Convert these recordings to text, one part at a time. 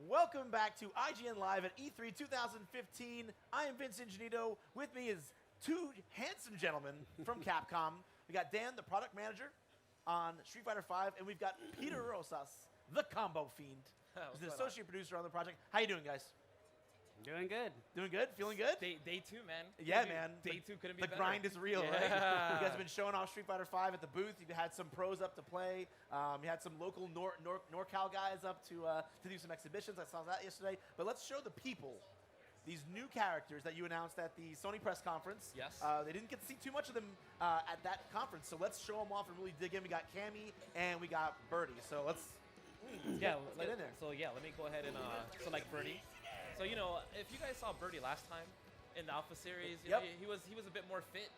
Welcome back to IGN Live at E3 2015. I am Vince Ingenito. With me is two handsome gentlemen from Capcom. We got Dan, the product manager on Street Fighter V, and we've got Peter Rosas, the combo fiend, who's an associate producer on the project. How you doing, guys? Doing good. Doing good? Feeling good? Day two, man. Yeah, man. Day two couldn't be the better. grind is real, right? You guys have been showing off Street Fighter V at the booth. You've had some pros up to play. You had some local NorCal guys up to do some exhibitions. I saw that yesterday. But let's show the people these new characters that you announced at the Sony press conference. Yes. They didn't get to see too much of them at that conference, so let's show them off and really dig in. We got Cammy and we got Birdie. So let's get in there. So yeah, let me go ahead and select Birdie. So if you guys saw Birdie last time in the Alpha series, you know, he was a bit more fit.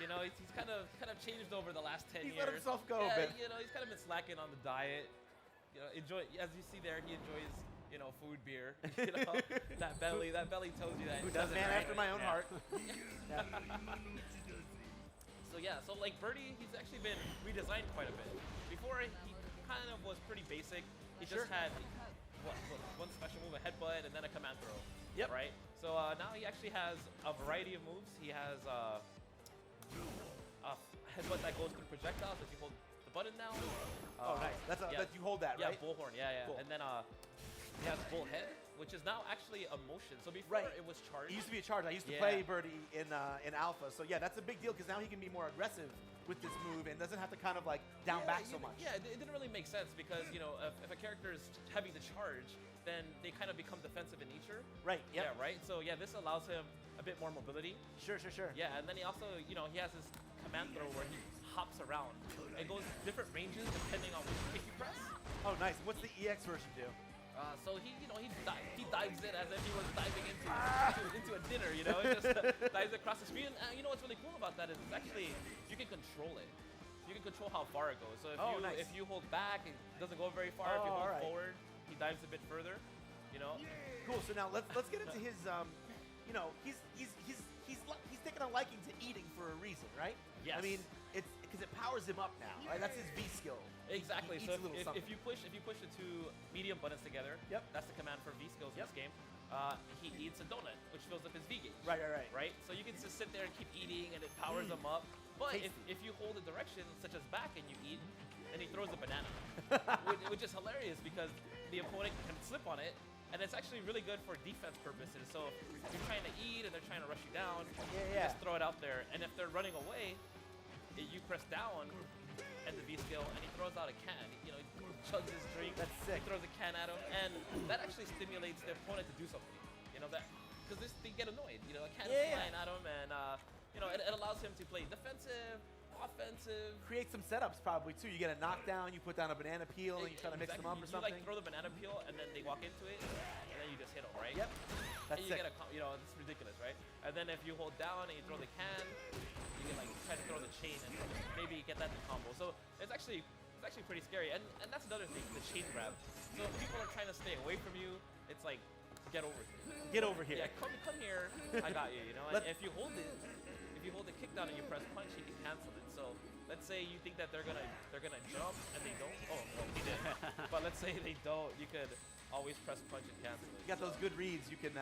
You know, he's kind of changed over the last 10 years. He's let himself go a bit. You know, he's kind of been slacking on the diet. You know, as you see there, he enjoys food, beer. You know, that belly tells you that. Who does man after my own heart? So like Birdie, he's actually been redesigned quite a bit. Before he kind of was pretty basic. He just had one special move, a headbutt, and then a command throw. Yep. Right. So now he actually has a variety of moves. He has a headbutt that goes through projectiles if you hold the button down. Oh, nice. That's you hold that, right? Yeah, bullhorn. Yeah. Cool. And then he has bullhead, which is now actually a motion. So before it was charged. It used to be a charge. I used to play Birdie in Alpha. So yeah, that's a big deal because now he can be more aggressive with this move and doesn't have to kind of like down back so much. Yeah, it didn't really make sense because if a character is having the charge, then they kind of become defensive in nature. Right. Yep. Yeah. Right. So yeah, this allows him a bit more mobility. Sure. Yeah, and then he also he has his command throw where he hops around. It goes different ranges depending on which kick you press. Oh, nice. What's the EX version do? So he dives in as if he was diving into a dinner, He just dives across the screen. And you know what's really cool about that is it's actually you can control it. You can control how far it goes. So if you hold back, it doesn't go very far. If you hold forward, he dives a bit further. Cool. So now let's get into his. He's taking a liking to eating for a reason, right? Yes. I mean, it's because it powers him up now, right? That's his V skill. Exactly. He So eats a little if you push the two medium buttons together, that's the command for V skills in this game. He eats a donut, which fills up his V gauge. Right. So you can just sit there and keep eating, and it powers him up. But if you hold a direction such as back and you eat, then he throws a banana, which is hilarious because the opponent can slip on it. And it's actually really good for defense purposes. So if you're trying to eat and they're trying to rush you down, just throw it out there. And if they're running away, you press down and the V skill, and he throws out a can. He chugs his drink. That's sick. He throws a can at him, and that actually stimulates the opponent to do something. Because they get annoyed. A can is flying at him, and it allows him to play defensive, offensive. Create some setups probably too. You get a knockdown, you put down a banana peel, and you try to mix them up or something. You throw the banana peel, and then they walk into it, and then you just hit them, right? Yep. That's and you sick. get it's ridiculous, right? And then if you hold down and you throw the can, you can try to throw the chain and maybe get that to combo. So it's actually pretty scary. And that's another thing, the chain grab. So if people are trying to stay away from you, it's like, get over here. Get over here. Yeah, come here. I got you. And if you hold the kick down and you press punch, you can cancel it. So let's say you think that they're gonna jump and they don't. Oh, well, he did. But let's say they don't. You could always press punch and cancel it. You got those good reads. You can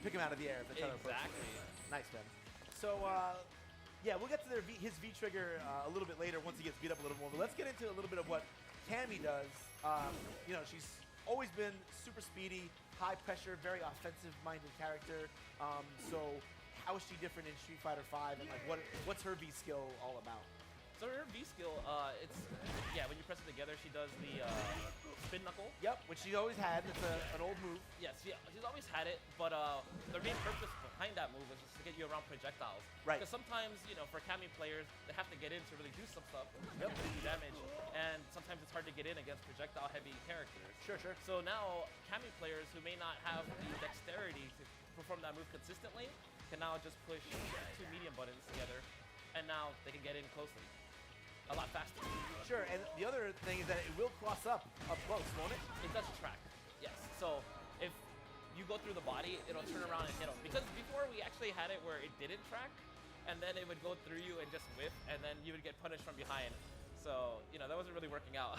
pick them out of the air if they try to approach you. Exactly. Nice, man. So yeah, we'll get to his V trigger a little bit later once he gets beat up a little more. But let's get into a little bit of what Cammy does. She's always been super speedy, high pressure, very offensive-minded character. So how is she different in Street Fighter V, and what's her V skill all about? So her V skill, when you press it together, she does the spin knuckle. Yep, which she always had. It's an old move. Yes, she's always had it, but the main purpose behind that move is just to get you around projectiles. Right. Because sometimes, for Cammy players, they have to get in to really do some stuff, to do damage, and sometimes it's hard to get in against projectile-heavy characters. Sure. So now, Cammy players who may not have the dexterity to perform that move consistently can now just push two medium buttons together, and now they can get in closely. A lot faster. Sure, and the other thing is that it will cross up close, won't it? It does track, yes. So if you go through the body, it'll turn around and hit them. Because before we actually had it where it didn't track, and then it would go through you and just whiff, and then you would get punished from behind. So, you know, that wasn't really working out.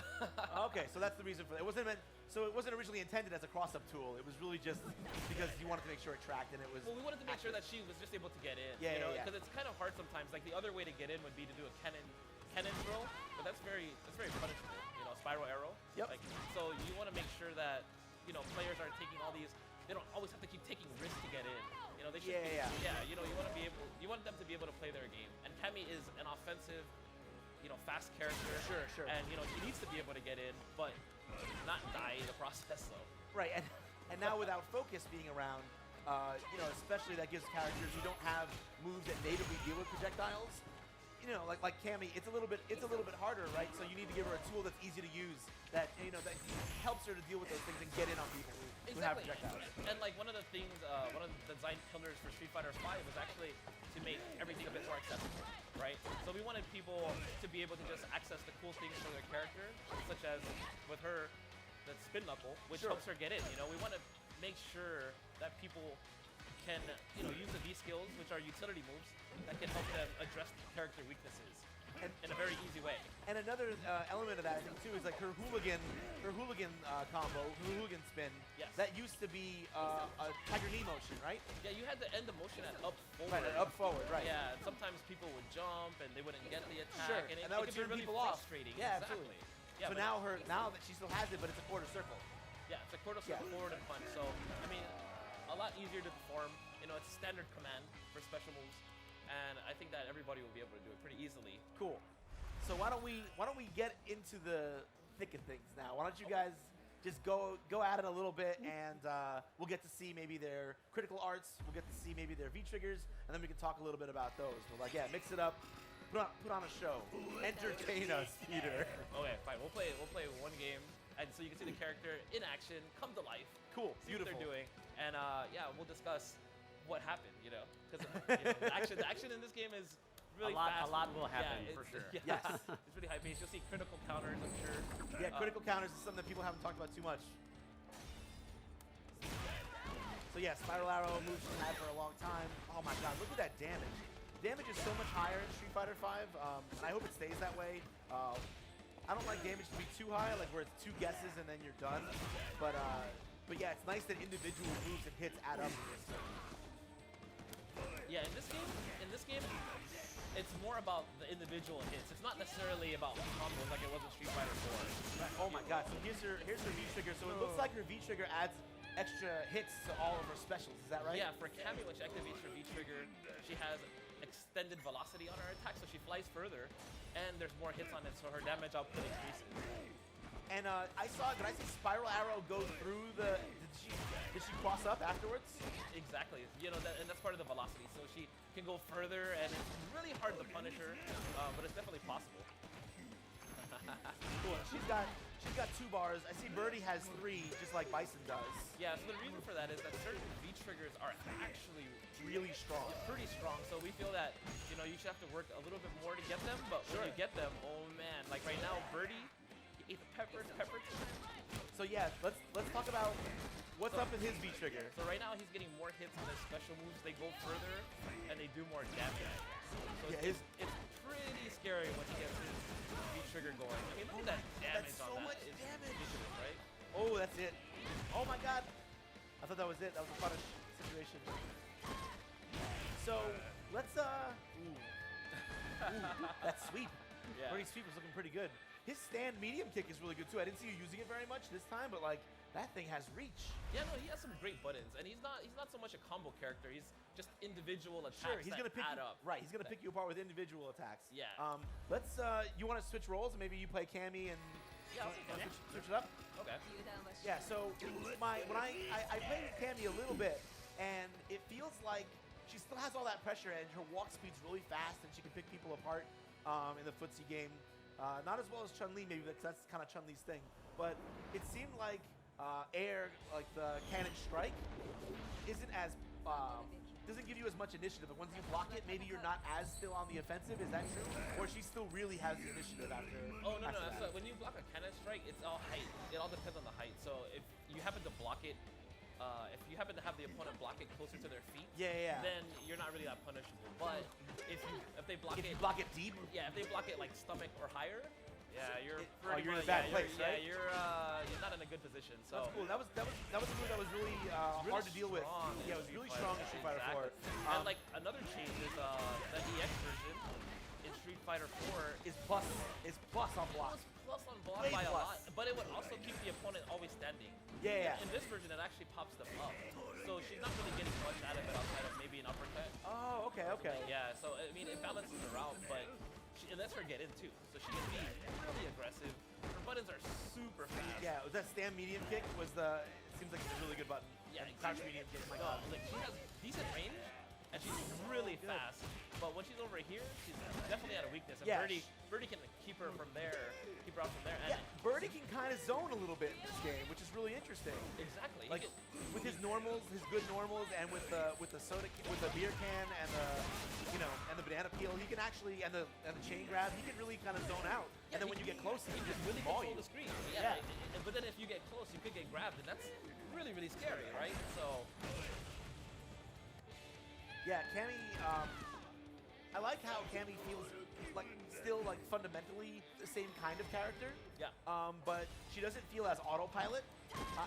Okay, so that's the reason for that. It wasn't meant, so it wasn't originally intended as a cross-up tool. It was really just because you wanted to make sure it tracked, and it was. Well, we wanted to make sure that she was just able to get in. Yeah, you know, yeah. because it's kind of hard sometimes. Like the other way to get in would be to do a cannon throw, but that's very punishable. You know, spiral arrow. Yep. Like, so you want to make sure that, you know, players aren't taking all these. They don't always have to keep taking risks to get in. You know, they should. Yeah. You know, you want them to be able to play their game. And Cammy is an offensive, you know, fast character. Sure. And you know, she needs to be able to get in, but not die in the process though. Right, and now without focus being around, you know, especially that gives characters who don't have moves that natively deal with projectiles. You know, like Cammy, it's a little bit harder, right? So you need to give her a tool that's easy to use, that you know that helps her to deal with those things and get in on people who have projectiles. And like one of the things, one of the design pillars for Street Fighter V was actually to make everything a bit more accessible, right? So we wanted people to be able to just access the cool things for their character, such as with her, the spin knuckle, which helps her get in. You know, we want to make sure that people can, you know, use the V skills, which are utility moves, that can help them address character weaknesses in a very easy way. And another element of that, I think, too, is like her hooligan combo, her hooligan spin. Yes. That used to be a tiger knee motion, right? Yeah, you had to end the motion at up forward. Right, up forward, right. Yeah, and sometimes people would jump and they wouldn't get the attack. Sure, And that would it could turn be really people off. frustrating. Yeah, exactly. absolutely. Yeah, So now that she still has it, but it's a quarter circle. Yeah, it's a quarter circle forward and punch. So, I mean, a lot easier to perform. You know, it's a standard command for special moves. And I think that everybody will be able to do it pretty easily. Cool. So why don't we get into the thick of things now? Why don't you guys just go at it a little bit, and we'll get to see maybe their critical arts. We'll get to see maybe their V triggers, and then we can talk a little bit about those. But like, yeah, mix it up. Put on a show. Entertain us, Peter. Okay, fine. We'll play one game, and so you can see the character in action, come to life. Cool. See Beautiful. what they're doing, and yeah, we'll discuss what happened. You know, because the action in this game is really fast. A lot will happen yeah, for sure. Yes. Yeah, it's really high paced. You'll see critical counters, I'm sure. Yeah, critical counters is something that people haven't talked about too much. So yeah, spiral arrow moves she's had for a long time. Oh my god, look at that damage. Damage is so much higher in Street Fighter V, and I hope it stays that way. I don't like damage to be too high, like where it's 2 guesses and then you're done. But yeah, it's nice that individual moves and hits add up in this. Yeah, in this game, it's more about the individual hits. It's not necessarily about combos like it was in Street Fighter 4. Right. Oh my god, so here's her V trigger. So it looks like her V trigger adds extra hits to all of her specials. Is that right? Yeah, for Cammy, when she activates her V trigger, she has extended velocity on her attack, so she flies further, and there's more hits on it, so her damage output increases. And did I see spiral arrow go through the? Did she cross up afterwards? Exactly. You know, and that's part of the velocity. So she can go further, and it's really hard to punish her, but it's definitely possible. Cool. She's got 2 bars. I see Birdie has 3, just like Bison does. Yeah. So the reason for that is that certain V triggers are actually Really strong. pretty strong. So we feel that, you know, you should have to work a little bit more to get them. But when you get them, oh man, like right now, Birdie, he ate the pepper. So yeah, let's talk about what's up with his V trigger. So right now he's getting more hits on his special moves. They go further and they do more damage. So Yeah, it's pretty scary when he gets his V trigger going. I mean, look at that damage That's so on that. much It's damage. ridiculous, right? Oh, that's it. Oh my god. I thought that was it. That was a punish situation. So let's ooh, that sweep. Yeah. Birdie's sweep was looking pretty good. His stand medium kick is really good too. I didn't see you using it very much this time, but like that thing has reach. Yeah, no, he has some great buttons, and he's not so much a combo character. He's just individual attacks Sure, he's that gonna pick add you, up. right. He's gonna pick you apart with individual attacks. Yeah. Let's. You want to switch roles and maybe you play Cammy and Yeah, I'll take Cammy. switch it up. Okay. Yeah. So when I played with Cammy a little bit, and it feels like she still has all that pressure, and her walk speed's really fast, and she can pick people apart in the footsie game. Not as well as Chun-Li, maybe that's kind of Chun-Li's thing. But it seemed like air, like the cannon strike, isn't as doesn't give you as much initiative. But once you block it, maybe you're not as still on the offensive. Is that true? Or she still really has the initiative after? Oh no, after no. that? So when you block a cannon strike, it's all height. It all depends on the height. So if you happen to block it, if you happen to have the opponent block it closer to their feet, Yeah. then you're not really that punishable. But if they block If it, you block it deep, yeah, if they block it like stomach or higher, Yeah, you're oh, pretty you're in a much- bad yeah, place, you're, right? Yeah, you're not in a good position. So That's cool. That was a move that was really, really hard to deal with. strong in Yeah, it was Street really Fighter. strong in Street Fighter 4. Exactly. And like another change is the EX version in Street Fighter 4 is plus on block. was plus on block Way by a plus. lot, but it would also keep the opponent always standing. Yeah, yeah. In this version, it actually pops them up. So she's not really getting much out of it outside of maybe an uppercut. Oh, okay, okay. Yeah, so I mean, it balances her out, but it lets her get in too. So she can be really aggressive. Her buttons are super fast. Yeah, that stand medium kick was the. It seems like it's a really good button. Yeah, And crouch medium kick. My No, God. like she has decent range, and she's really good. fast. But when she's over here, she's definitely at a weakness. And Yeah, Birdie can keep her from there, keep her out from there. And Yeah, Birdie can kind of zone a little bit in this game, which is really interesting. exactly. Like with his normals, his good normals, and with the soda, with the beer can and the, and the banana peel, he can actually and the chain grab, he can really kind of zone out. And then when you get close, he can just really maul control you. the screen. Yeah. But then if you get close, you could get grabbed, and that's really, really scary, right? So Yeah, Cammy. I like how Cammy feels like still like fundamentally the same kind of character. yeah. But she doesn't feel as autopilot.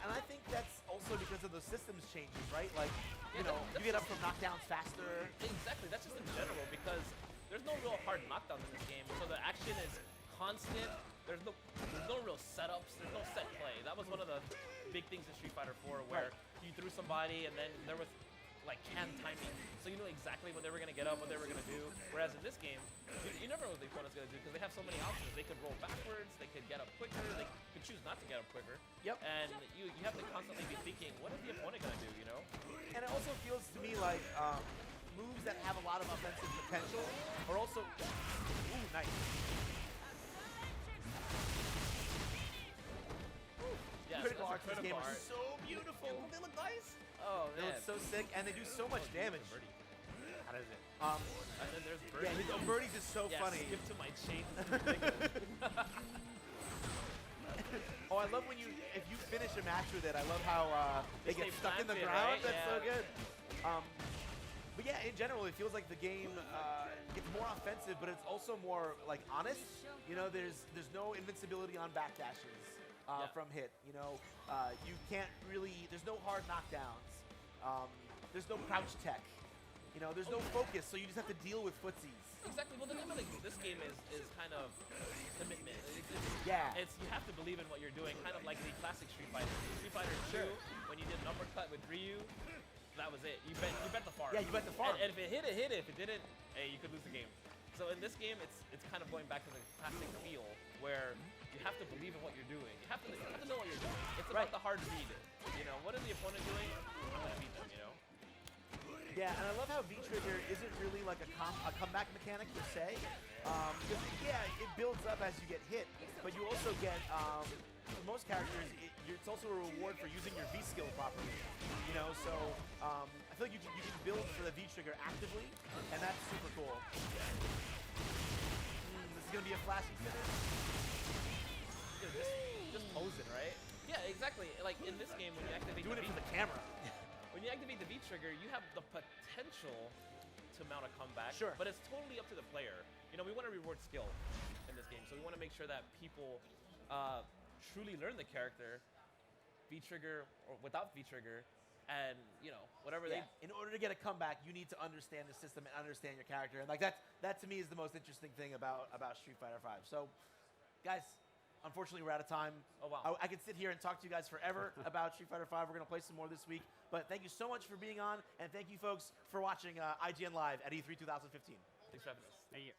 And I think that's also because of the systems changes, right? Like, you get up from knockdowns faster. Exactly. That's just in general because there's no real hard knockdowns in this game. So the action is constant. There's no real setups. There's no set play. That was one of the big things in Street Fighter 4 where you threw somebody and then there was like can timing. So you know exactly when they were going to get up, what they were going to do. Whereas in this game, you never know what the opponent's going to do because they have so many options. They could roll backwards. They could get up quicker. They could choose not to get up quicker. Yep. And you have to constantly be thinking, what is the opponent going to do, you know? And it also feels to me like moves that have a lot of offensive potential are also. Ooh, nice. Yes, Critical that's a arts in this game critical are art. so beautiful. They look nice. Oh, They man. look so sick, and they do so much damage. Birdie. How does it? And then there's Birdie. Yeah, his Birdie's is so Yeah, funny. skip to my chain. It's ridiculous. Oh, I love when if you finish a match with it, I love how they They get stay stuck in the planted, ground. right? That's so Yeah. good. But yeah, in general, it feels like the game gets more offensive, but it's also more like honest. There's no invincibility on backdashes from hit. You can't really. There's no hard knockdowns. There's no crouch tech. There's no focus, so you just have to deal with footsies. Exactly. Well, the name of this game is kind of commitment. Yeah. You have to believe in what you're doing, kind of like the classic Street Fighter. Street Fighter 2, when you did an uppercut with Ryu, that was it. You bet the farm. Yeah, you bet the farm. And if it hit it. If it didn't, hey, you could lose the game. So in this game, it's kind of going back to the classic feel where you have to believe in what you're doing. You have to know what you're doing. It's about the hard read. What is the opponent doing? I'm gonna beat them. Yeah, and I love how V-Trigger isn't really like a comeback mechanic per se. Because, it builds up as you get hit, but you also get, for most characters, it's also a reward for using your V-skill properly. So I feel like you can build for the V-Trigger actively, and that's super cool. This is going to be a flashy finish. Just posing, right? Yeah, exactly. Like in this game, when you activate Doing it for the camera. When you activate the V trigger, you have the potential to mount a comeback. Sure. But it's totally up to the player. We want to reward skill in this game, so we want to make sure that people truly learn the character, V trigger or without V trigger, and whatever they. In order to get a comeback, you need to understand the system and understand your character, and like that to me is the most interesting thing about Street Fighter V. So, guys. Unfortunately, we're out of time. Oh, wow. I could sit here and talk to you guys forever about Street Fighter V. We're going to play some more this week. But thank you so much for being on, and thank you, folks, for watching IGN Live at E3 2015. Thanks for having us. Thank you.